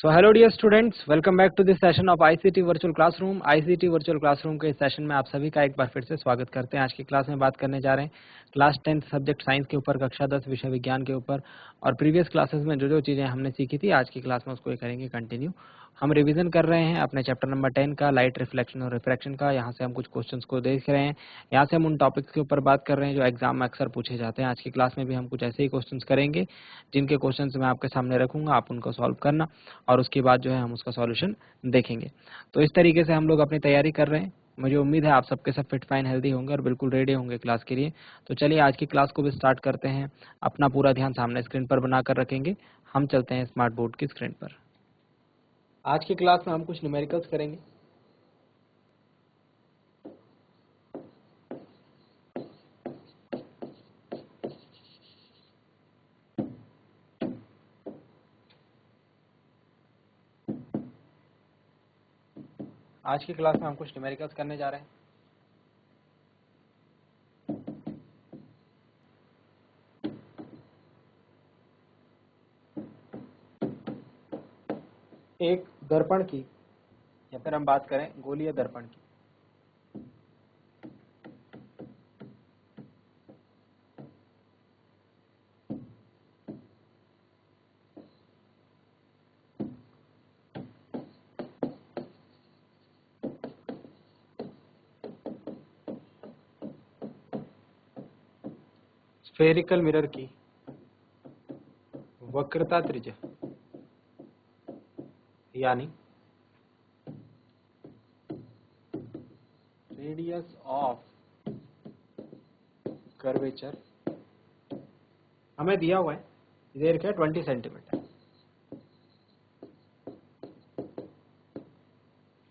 So hello dear students, welcome back to this session of ICT Virtual Classroom. ICT Virtual Classroom के इस session में आप सभी का एक बार फिर से स्वागत करते हैं। आज की क्लास में बात करने जा रहे हैं क्लास 10 सब्जेक्ट साइंस के ऊपर, कक्षा 10 विषय विज्ञान के ऊपर। और प्रीवियस क्लासेस में जो चीज़ें हमने सीखी थी आज की क्लास में उसको करेंगे कंटिन्यू। हम रिवीजन कर रहे हैं अपने चैप्टर नंबर 10 का, लाइट रिफ्लेक्शन और रिफ्रैक्शन का। यहाँ से हम कुछ क्वेश्चंस को देख रहे हैं, यहाँ से हम उन टॉपिक्स के ऊपर बात कर रहे हैं जो एग्जाम में अक्सर पूछे जाते हैं। आज की क्लास में भी हम कुछ ऐसे ही क्वेश्चंस करेंगे जिनके क्वेश्चंस मैं आपके सामने रखूंगा, आप उनको सॉल्व करना और उसके बाद जो है हम उसका सॉल्यूशन देखेंगे। तो इस तरीके से हम लोग अपनी तैयारी कर रहे हैं। मुझे उम्मीद है आप सबके सब फिट फाइन हेल्दी होंगे और बिल्कुल रेडी होंगे क्लास के लिए। तो चलिए आज की क्लास को भी स्टार्ट करते हैं। अपना पूरा ध्यान सामने स्क्रीन पर बनाकर रखेंगे। हम चलते हैं स्मार्ट बोर्ड की स्क्रीन पर। आज की क्लास में हम कुछ न्यूमेरिकल्स करेंगे। आज की क्लास में हम कुछ न्यूमेरिकल्स करने जा रहे हैं। एक दर्पण की, या फिर हम बात करें गोलीय दर्पण की। स्फेरिकल मिरर की वक्रता त्रिज्या यानी रेडियस ऑफ कर्वेचर हमें दिया हुआ है, इधर क्या 20 सेंटीमीटर।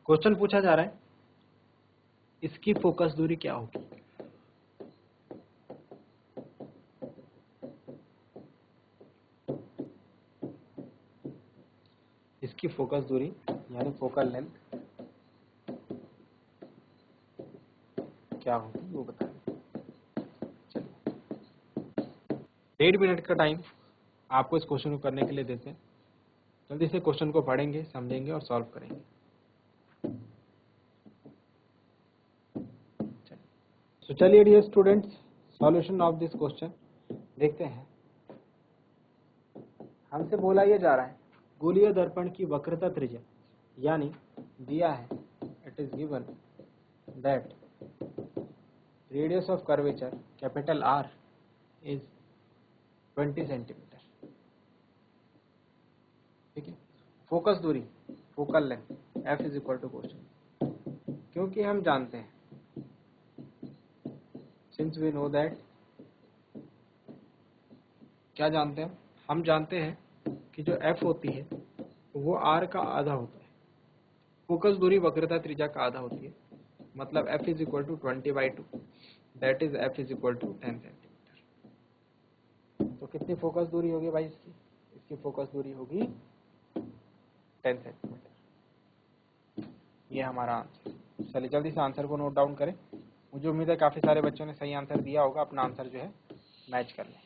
क्वेश्चन पूछा जा रहा है इसकी फोकस दूरी क्या होगी। इसकी फोकस दूरी यानी फोकल लेंथ क्या होगी वो बताएं। चलिए 1.5 मिनट का टाइम आपको इस क्वेश्चन को करने के लिए देते हैं। जल्दी से क्वेश्चन को पढ़ेंगे, समझेंगे और सॉल्व करेंगे। तो चलिए dear students, solution of this question देखते हैं। हमसे बोला ये जा रहा है गोलीय दर्पण की वक्रता त्रिज्या, यानी दिया है it is given that radius of curvature capital R is 20 centimetre. ठीक है, फोकस दूरी focal length F is equal to question, क्योंकि हम जानते हैं सिंस वी नो दैट, क्या जानते हैं हम जानते हैं कि जो एफ होती है वो आर का आधा होता है। फोकस दूरी वक्रता त्रिज्या का आधा होती है, मतलब F is equal to 20/2, that is F is equal to 10 centimetre. तो कितनी फोकस दूरी होगी भाई इसकी? इसकी फोकस दूरी होगी 10 सेंटीमीटर। ये हमारा आंसर। चलिए जल्दी से आंसर को नोट डाउन करें। मुझे उम्मीद है काफी सारे बच्चों ने सही आंसर दिया होगा, अपना आंसर जो है मैच कर लें।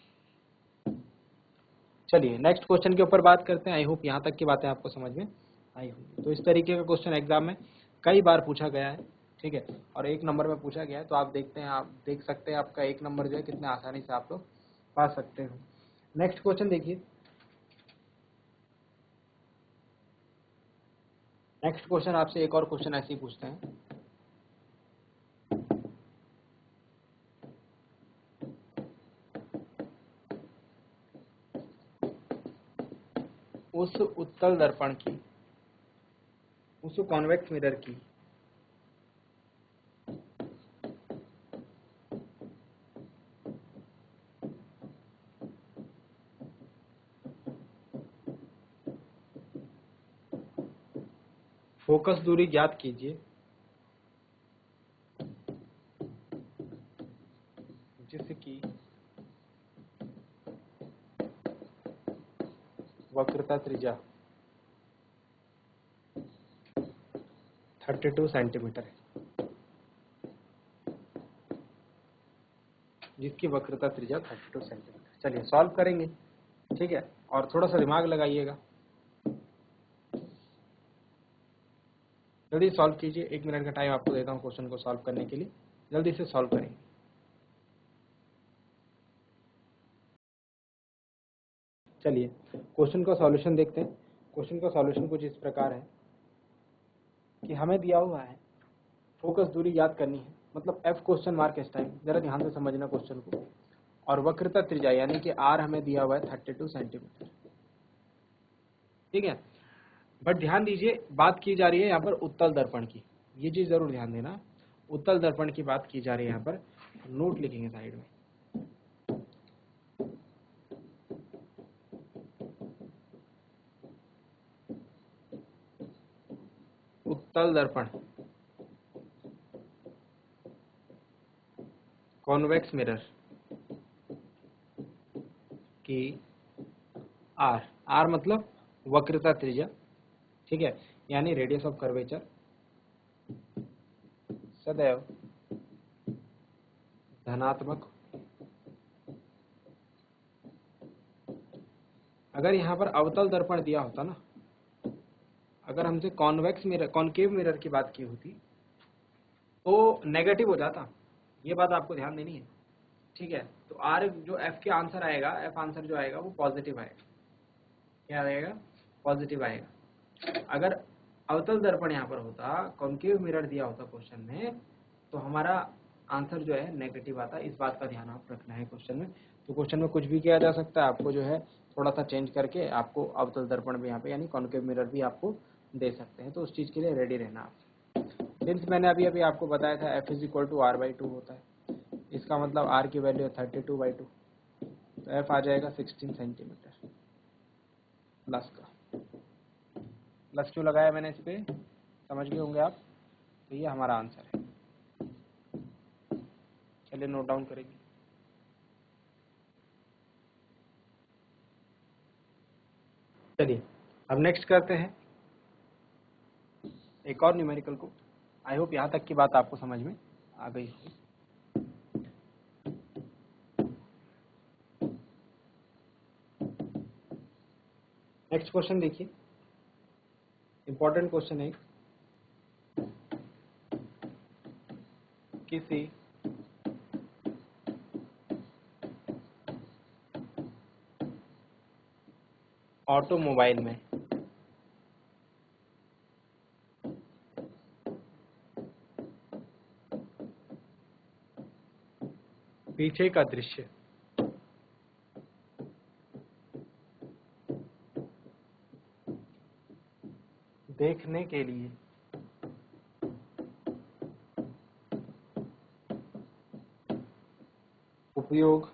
चलिए नेक्स्ट क्वेश्चन के ऊपर बात करते हैं। आई होप यहाँ तक की बातें आपको समझ में आई होंगी। तो इस तरीके का क्वेश्चन एग्जाम में कई बार पूछा गया है, ठीक है, और 1 नंबर में पूछा गया है। तो आप देखते हैं, आप देख सकते हैं आपका 1 नंबर जो है कितने आसानी से आप लोग पा सकते हो। नेक्स्ट क्वेश्चन देखिए। नेक्स्ट क्वेश्चन आपसे एक और क्वेश्चन ऐसे ही पूछते हैं। उस उत्तल दर्पण की, उस कॉन्वेक्स मिरर की फोकस दूरी ज्ञात कीजिए जिसकी वक्रता त्रिज्या 32 सेंटीमीटर है। जिसकी वक्रता त्रिज्या 32 सेंटीमीटर। चलिए सॉल्व करेंगे, ठीक है, और थोड़ा सा दिमाग लगाइएगा। जल्दी सॉल्व कीजिए, 1 मिनट का टाइम आपको देता हूँ क्वेश्चन को सॉल्व करने के लिए, जल्दी से सॉल्व करेंगे। चलिए क्वेश्चन का सॉल्यूशन देखते हैं। क्वेश्चन का सॉल्यूशन कुछ इस प्रकार है कि हमें दिया हुआ है फोकस दूरी याद करनी है, मतलब एफ क्वेश्चन मार्क इस टाइम, जरा ध्यान से समझना क्वेश्चन को, और वक्रता त्रिज्या यानी कि आर हमें दिया हुआ है 32 सेंटीमीटर, ठीक है। बट ध्यान दीजिए बात की जा रही है यहाँ पर उत्तल दर्पण की, ये चीज जरूर ध्यान देना, उत्तल दर्पण की बात की जा रही है यहाँ पर, नोट लिखेंगे साइड में। उत्तल दर्पण, कॉन्वेक्स मिरर की आर, आर मतलब वक्रता त्रिज्या, ठीक है, यानी रेडियस ऑफ कर्वेचर सदैव धनात्मक। अगर यहाँ पर अवतल दर्पण दिया होता ना, अगर हमसे कॉन्वेक्स मिरर, कॉन्केव मिरर की बात की होती तो नेगेटिव हो जाता, ये बात आपको ध्यान देनी है, ठीक है। तो आर जो एफ के आंसर आएगा, एफ आंसर जो आएगा वो पॉजिटिव आएगा, क्या आएगा, पॉजिटिव आएगा। अगर अवतल दर्पण यहाँ पर होता, कॉन्केव मिरर दिया होता क्वेश्चन में, तो हमारा आंसर जो है नेगेटिव आता, इस बात का ध्यान आप रखना है क्वेश्चन में। तो क्वेश्चन में कुछ भी किया जा सकता है, आपको जो है थोड़ा सा चेंज करके आपको अवतल दर्पण भी यहाँ पे यानी कॉन्केव मिरर भी आपको दे सकते हैं, तो उस चीज़ के लिए रेडी रहना आप। सिंस मैंने अभी आपको बताया था F is equal to R by two होता है, इसका मतलब आर की वैल्यू है 32/2, तो एफ आ जाएगा 16 सेंटीमीटर प्लस का, प्लस क्यों लगाया मैंने इस पे, समझ गए होंगे आप। तो ये हमारा आंसर है, चलिए नोट डाउन करेंगे। चलिए अब नेक्स्ट करते हैं एक और न्यूमेरिकल को। आई होप यहाँ तक की बात आपको समझ में आ गई होगी। नेक्स्ट क्वेश्चन देखिए, इंपॉर्टेंट क्वेश्चन है, किसी ऑटोमोबाइल में पीछे का दृश्य देखने के लिए उपयोग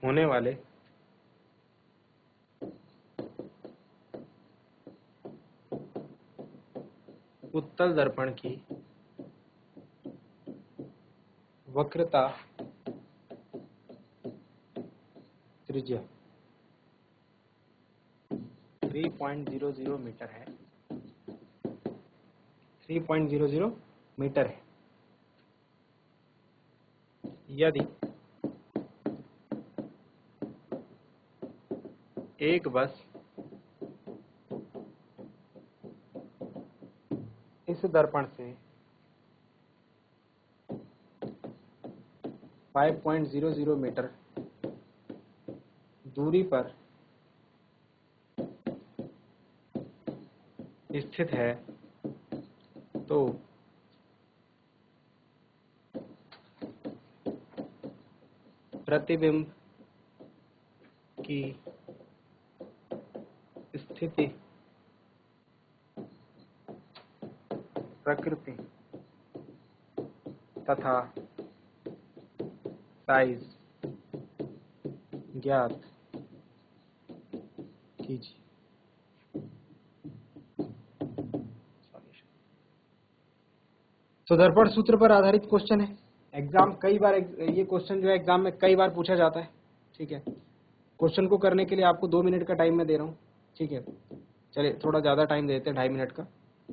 होने वाले उत्तल दर्पण की वक्रता त्रिज्या 3.00 मीटर है, 3.00 मीटर है। यदि एक बस इस दर्पण से 5.00 मीटर दूरी पर स्थित है, तो प्रतिबिंब की स्थिति, प्रकृति तथा साइज ज्ञात कीजिए। तो दर्पण सूत्र पर आधारित क्वेश्चन है, एग्जाम कई बार ये क्वेश्चन जो है एग्जाम में कई बार पूछा जाता है, ठीक है। क्वेश्चन को करने के लिए आपको 2 मिनट का टाइम मैं दे रहा हूँ, ठीक है। चलिए थोड़ा ज़्यादा टाइम देते हैं, 2.5 मिनट का,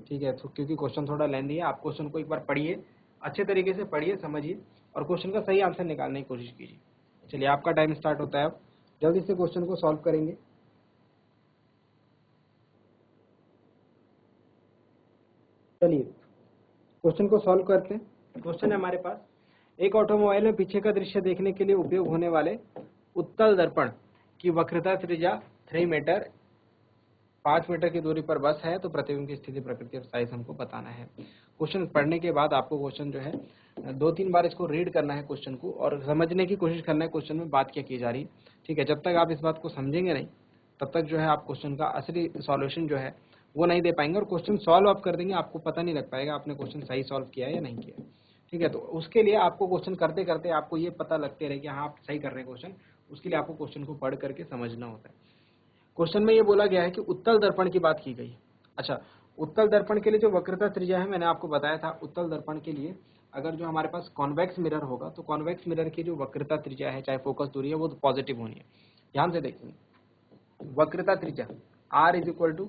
ठीक है, तो क्योंकि क्वेश्चन थोड़ा लेंदी है, आप क्वेश्चन को एक बार पढ़िए, अच्छे तरीके से पढ़िए, समझिए और क्वेश्चन का सही आंसर निकालने की कोशिश कीजिए। चलिए आपका टाइम स्टार्ट होता है अब, जल्दी से क्वेश्चन को सॉल्व करेंगे। चलिए क्वेश्चन को सॉल्व करते हैं। क्वेश्चन है हमारे पास, एक ऑटोमोबाइल में पीछे का दृश्य देखने के लिए उपयोग होने वाले उत्तल दर्पण की वक्रता त्रिज्या 3 मीटर, 5 मीटर की दूरी पर बस है, तो प्रतिबिंब की स्थिति, प्रकृति और साइज हमको बताना है। क्वेश्चन पढ़ने के बाद आपको क्वेश्चन जो है 2-3 बार इसको रीड करना है क्वेश्चन को, और समझने की कोशिश करना है क्वेश्चन में बात क्या की जा रही है। ठीक है, जब तक आप इस बात को समझेंगे नहीं तब तक जो है आप क्वेश्चन का असली सॉल्यूशन जो है वो नहीं दे पाएंगे, और क्वेश्चन सॉल्व आप कर देंगे आपको पता नहीं लग पाएगा आपने क्वेश्चन सही सॉल्व किया है या नहीं किया। ठीक है, तो उसके लिए आपको क्वेश्चन करते करते आपको ये पता लगते रहे कि हाँ आप सही कर रहे हैं क्वेश्चन, उसके लिए आपको क्वेश्चन को पढ़ करके समझना होता है। क्वेश्चन में ये बोला गया है कि उत्तल दर्पण की बात की गई है। अच्छा, उत्तल दर्पण के लिए जो वक्रता त्रिज्या है मैंने आपको बताया था, उत्तल दर्पण के लिए अगर जो हमारे पास कॉन्वेक्स मिरर होगा तो कॉन्वेक्स मिरर की जो वक्रता त्रिज्या है चाहे फोकस दूरी है वो पॉजिटिव होनी है। ध्यान से देखेंगे, वक्रता त्रिज्या r is equal to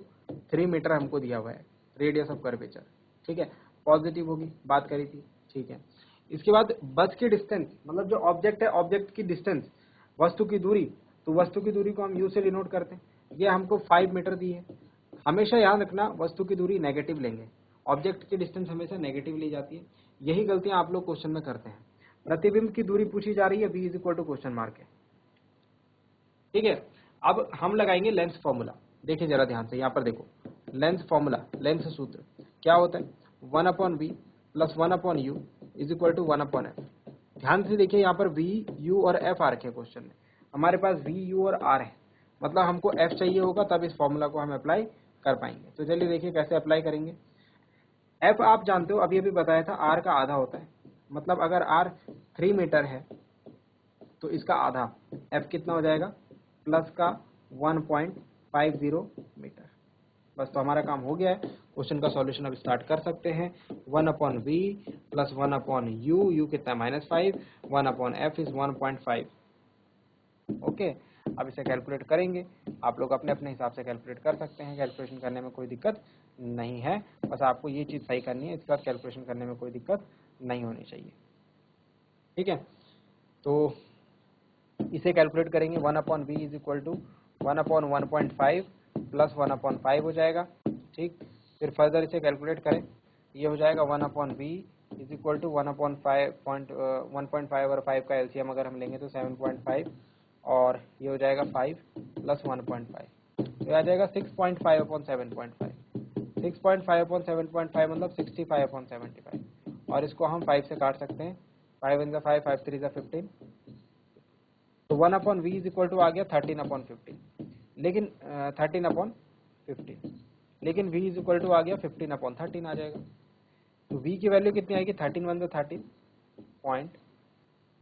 3 metre हमको दिया हुआ है, रेडियस ऑफ कर्वेचर। ठीक है, पॉजिटिव होगी, बात करी थी। ठीक है, इसके बाद बस की डिस्टेंस, मतलब जो ऑब्जेक्ट है ऑब्जेक्ट की डिस्टेंस, वस्तु की दूरी, तो वस्तु की दूरी को हम u से डिनोट करते हैं। ये हमको 5 मीटर दी है। हमेशा याद रखना वस्तु की दूरी नेगेटिव लेंगे, ऑब्जेक्ट की डिस्टेंस हमेशा नेगेटिव ली जाती है। यही गलतियां आप लोग क्वेश्चन में करते हैं। प्रतिबिंब की दूरी पूछी जा रही है, v is equal to question mark है। ठीक है, अब हम लगाएंगे लेंस फॉर्मूला। देखिए जरा ध्यान से, यहाँ पर देखो लेंस फॉर्मूला, लेंस सूत्र क्या होता है, 1/v plus 1/u is equal to 1/f। ध्यान से देखिए, यहाँ पर v, u और f आ रखे हैं क्वेश्चन में, हमारे पास v, u और r है, मतलब हमको f चाहिए होगा तब इस फॉर्मूला को हम अप्लाई कर पाएंगे। तो चलिए देखिए कैसे अप्लाई करेंगे। f आप जानते हो, अभी अभी बताया था, r का आधा होता है, मतलब अगर r 3 मीटर है तो इसका आधा f कितना हो जाएगा, प्लस का 1.50 मीटर। बस, तो हमारा काम हो गया है। क्वेश्चन का सॉल्यूशन अब स्टार्ट कर सकते हैं। 1/v प्लस 1/u, u कितना -5, 1/f इज 1.5। ओके, अब इसे कैलकुलेट करेंगे। आप लोग अपने अपने हिसाब से कैलकुलेट कर सकते हैं, कैलकुलेशन करने में कोई दिक्कत नहीं है, बस आपको ये चीज़ सही करनी है, इसके बाद कैलकुलेशन करने में कोई दिक्कत नहीं होनी चाहिए। ठीक है, तो इसे कैलकुलेट करेंगे। 1/v is equal to 1/1.5 plus 1/5 हो जाएगा। ठीक, फिर फर्दर इसे कैलकुलेट करें, ये हो जाएगा 1/v इज इक्वल टू 1.5 और 5 का एलसीएम अगर हम लेंगे तो 7.5, और ये हो जाएगा 5 प्लस 1.5, तो आ जाएगा 6.5/7.5। 6.5/7.5 मतलब 65/75, और इसको हम 5 से काट सकते हैं, 5 इन 5, 5 3 15, तो 1/v इज इक्वल टू आ गया 13/15, लेकिन 13/15, लेकिन v इज इक्वल टू आ गया 15/13 आ जाएगा। तो v की वैल्यू कितनी आएगी, 13 1 13 पॉइंट,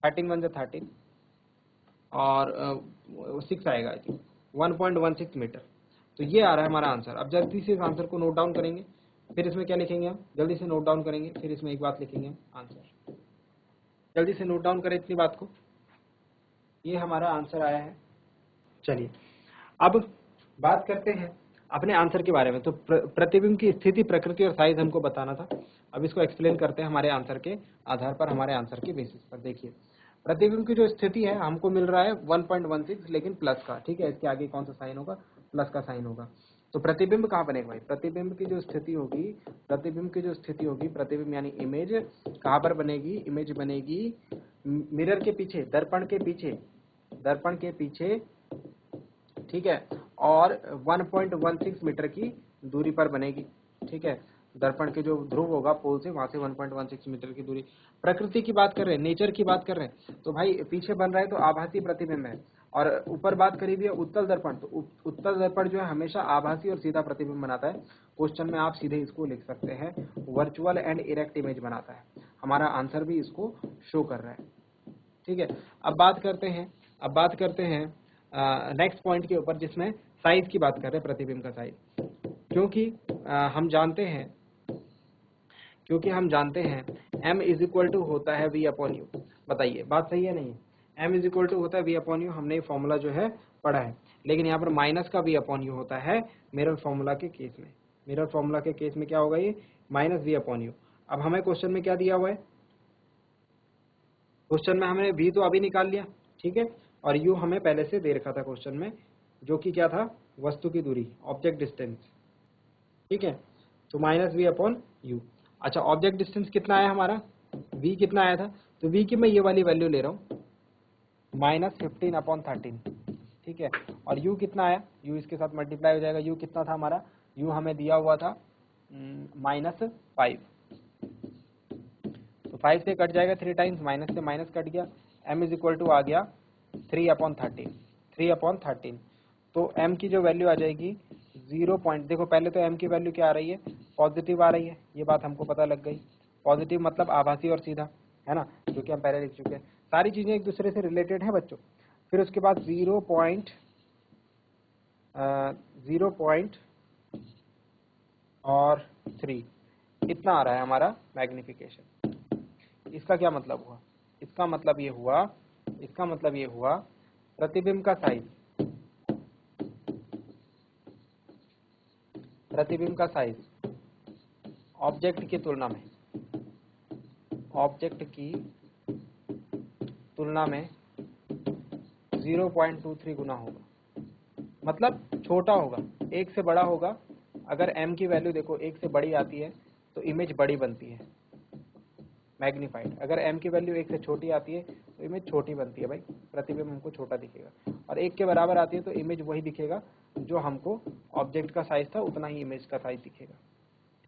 13 1 13 और 6 आएगा, 1.16 मीटर। तो ये आ रहा है हमारा आंसर। अब जल्दी से इस आंसर को नोट डाउन करेंगे, फिर इसमें क्या लिखेंगे हम, जल्दी से नोट डाउन करेंगे, फिर इसमें एक बात लिखेंगे हम आंसर। जल्दी से नोट डाउन करें इतनी बात को, ये हमारा आंसर आया है। चलिए अब बात करते हैं अपने आंसर के बारे में। तो प्रतिबिंब की स्थिति, प्रकृति और साइज हमको बताना था। अब इसको एक्सप्लेन करते हैं हमारे आंसर के आधार पर, हमारे आंसर के बेसिस पर। देखिए प्रतिबिंब की जो स्थिति है हमको मिल रहा है 1.16, लेकिन प्लस का। ठीक है, इसके आगे कौन सा साइन होगा, प्लस का साइन होगा। तो प्रतिबिंब कहाँ बनेगा भाई, प्रतिबिंब की जो स्थिति होगी, प्रतिबिंब की जो स्थिति होगी, प्रतिबिंब यानी इमेज कहाँ पर बनेगी, इमेज बनेगी मिरर के पीछे, दर्पण के पीछे, दर्पण के पीछे। ठीक है, और 1.16 मीटर की दूरी पर बनेगी। ठीक है, दर्पण के जो ध्रुव होगा पोल से, वहां से 1.16 मीटर की दूरी। प्रकृति की बात कर रहे हैं, नेचर की बात कर रहे हैं, तो भाई पीछे बन रहा है तो आभासी प्रतिबिंब है। और ऊपर बात करी हुई है उत्तल दर्पण, तो उत्तल दर्पण जो है हमेशा आभासी और सीधा प्रतिबिंब बनाता है। क्वेश्चन में आप सीधे इसको लिख सकते हैं, वर्चुअल एंड इरेक्ट इमेज बनाता है। हमारा आंसर भी इसको शो कर रहा है। ठीक है, अब बात करते हैं नेक्स्ट पॉइंट के ऊपर, जिसमें साइज की बात कर रहे हैं, प्रतिबिंब का साइज। क्योंकि हम जानते हैं m इज इक्वल टू होता है v/u। बताइए बात सही है नहीं, m इज इक्वल टू होता है v/u, हमने ये फॉर्मूला जो है पढ़ा है, लेकिन यहाँ पर माइनस का v/u होता है मिरर फॉर्मूला के केस में। मिरर फॉर्मूला के केस में क्या होगा, ये माइनस v/u। अब हमें क्वेश्चन में क्या दिया हुआ है, क्वेश्चन में हमने v तो अभी निकाल लिया, ठीक है, और u हमें पहले से दे रखा था क्वेश्चन में, जो कि क्या था, वस्तु की दूरी, ऑब्जेक्ट डिस्टेंस, ठीक है। तो माइनस वी अपॉन यू। अच्छा, ऑब्जेक्ट डिस्टेंस कितना आया हमारा, v कितना आया था, तो v की मैं ये वाली वैल्यू ले रहा हूँ, -15/13, ठीक है। और u कितना आया, u इसके साथ मल्टीप्लाई हो जाएगा, u कितना था हमारा, u हमें दिया हुआ था -5, तो 5 से कट जाएगा 3 टाइम्स, माइनस से माइनस कट गया, m इज इक्वल टू आ गया 3/13। तो m की जो वैल्यू आ जाएगी 0 पॉइंट, देखो पहले तो m की वैल्यू क्या आ रही है, पॉजिटिव आ रही है, ये बात हमको पता लग गई। पॉजिटिव मतलब आभासी और सीधा, है ना, जो कि हम पहले लिख चुके हैं। सारी चीजें एक दूसरे से रिलेटेड हैं बच्चों। फिर उसके बाद 0 पॉइंट और 3, इतना आ रहा है हमारा मैग्निफिकेशन। इसका क्या मतलब हुआ, इसका मतलब ये हुआ प्रतिबिंब का साइज ऑब्जेक्ट की तुलना में 0.23 गुना होगा, मतलब छोटा होगा, 1 से बड़ा होगा। अगर m की वैल्यू देखो 1 से बड़ी आती है तो इमेज बड़ी बनती है, मैग्नीफाइड। अगर m की वैल्यू 1 से छोटी आती है तो इमेज छोटी बनती है भाई, प्रतिबिंब हमको छोटा दिखेगा। और 1 के बराबर आती है तो इमेज वही दिखेगा जो हमको ऑब्जेक्ट का साइज था, उतना ही इमेज का साइज दिखेगा,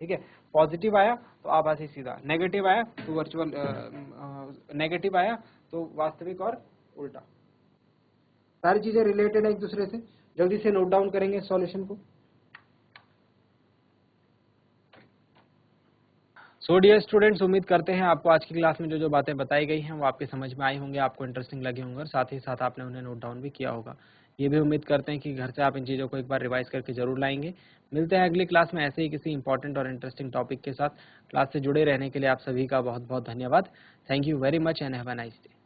ठीक है। पॉजिटिव आया तो आभासी सीधा, नेगेटिव आया तो वर्चुअल, नेगेटिव आया तो वास्तविक और उल्टा। सारी चीजें रिलेटेड है एक दूसरे से। जल्दी से नोट डाउन करेंगे सॉल्यूशन को। सो डियर स्टूडेंट्स, उम्मीद करते हैं आपको आज की क्लास में जो जो बातें बताई गई हैं वो आपके समझ में आई होंगी, आपको इंटरेस्टिंग लगी होंगी और साथ ही साथ आपने उन्हें नोट डाउन भी किया होगा। ये भी उम्मीद करते हैं कि घर से आप इन चीज़ों को एक बार रिवाइज करके जरूर लाएंगे। मिलते हैं अगली क्लास में ऐसे ही किसी इंपॉर्टेंट और इंटरेस्टिंग टॉपिक के साथ। क्लास से जुड़े रहने के लिए आप सभी का बहुत बहुत धन्यवाद। Thank you very much and have a nice day.